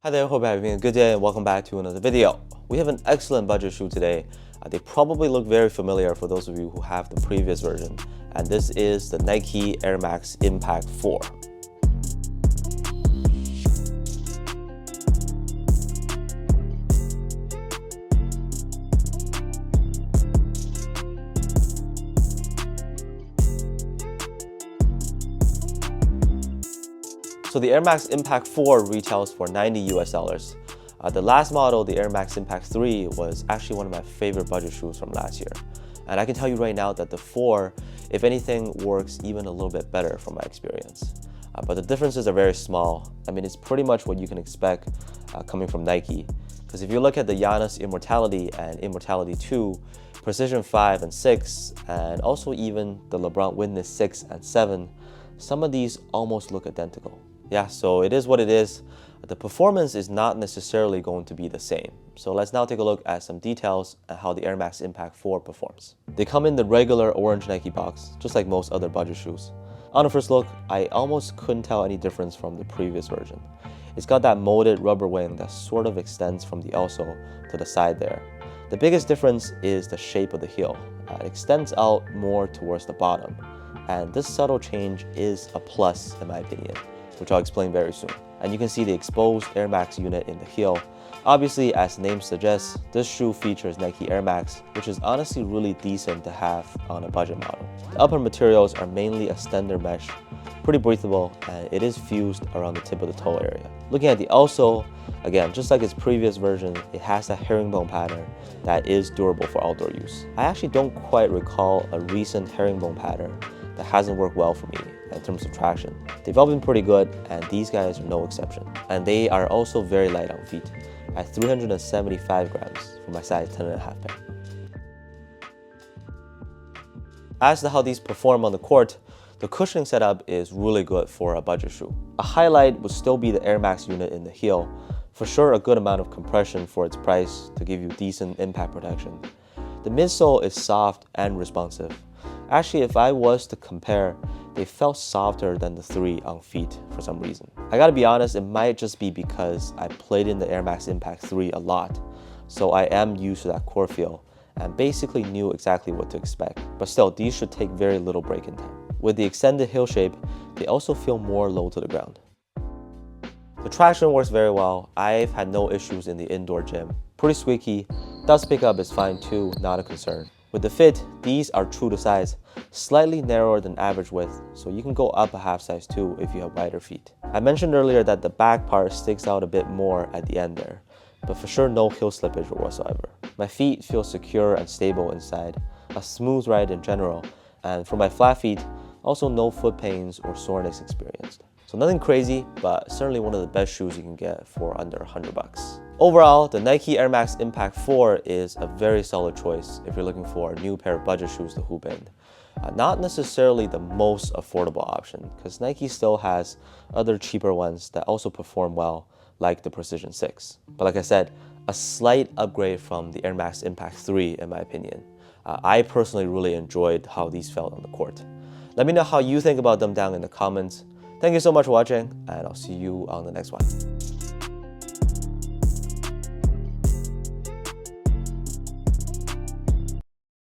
Hi there, hope you're having a good day and welcome back to another video. We have an excellent budget shoe today. They probably look very familiar for those of you who have the previous version. And this is the Nike Air Max Impact 4. So the Air Max Impact 4 retails for $90 US. The last model, the Air Max Impact 3, was actually one of my favorite budget shoes from last year. And I can tell you right now that the 4, if anything, works even a little bit better from my experience. But the differences are very small. I mean, it's pretty much what you can expect coming from Nike. Because if you look at the Giannis Immortality and Immortality 2, Precision 5 and 6, and also even the LeBron Witness 6 and 7, some of these almost look identical. Yeah, so it is what it is. The performance is not necessarily going to be the same. So let's now take a look at some details at how the Air Max Impact 4 performs. They come in the regular orange Nike box, just like most other budget shoes. On the first look, I almost couldn't tell any difference from the previous version. It's got that molded rubber wing that sort of extends from the outsole to the side there. The biggest difference is the shape of the heel. It extends out more towards the bottom. And this subtle change is a plus in my opinion, which I'll explain very soon. And you can see the exposed Air Max unit in the heel. Obviously, as the name suggests, this shoe features Nike Air Max, which is honestly really decent to have on a budget model. The upper materials are mainly a Stender mesh, pretty breathable, and it is fused around the tip of the toe area. Looking at the outsole, again, just like its previous version, it has that herringbone pattern that is durable for outdoor use. I actually don't quite recall a recent herringbone pattern that hasn't worked well for me in terms of traction. They've all been pretty good, and these guys are no exception. And they are also very light on feet, at 375 grams for my size 10.5 pair. As to how these perform on the court, the cushioning setup is really good for a budget shoe. A highlight would still be the Air Max unit in the heel. For sure, a good amount of compression for its price to give you decent impact protection. The midsole is soft and responsive. Actually, if I was to compare, they felt softer than the 3 on feet for some reason. I gotta be honest, it might just be because I played in the Air Max Impact 3 a lot, so I am used to that core feel and basically knew exactly what to expect. But still, these should take very little break-in time. With the extended heel shape, they also feel more low to the ground. The traction works very well. I've had no issues in the indoor gym. Pretty squeaky, dust pickup is fine too, not a concern. With the fit, these are true to size, slightly narrower than average width, so you can go up a half size too if you have wider feet. I mentioned earlier that the back part sticks out a bit more at the end there, but for sure no heel slippage whatsoever. My feet feel secure and stable inside, a smooth ride in general, and for my flat feet, also no foot pains or soreness experienced. So nothing crazy, but certainly one of the best shoes you can get for under $100. Overall, the Nike Air Max Impact 4 is a very solid choice if you're looking for a new pair of budget shoes to hoop in. Not necessarily the most affordable option, because Nike still has other cheaper ones that also perform well, like the Precision 6. But like I said, a slight upgrade from the Air Max Impact 3 in my opinion. I personally really enjoyed how these felt on the court. Let me know how you think about them down in the comments. Thank you so much for watching, and I'll see you on the next one.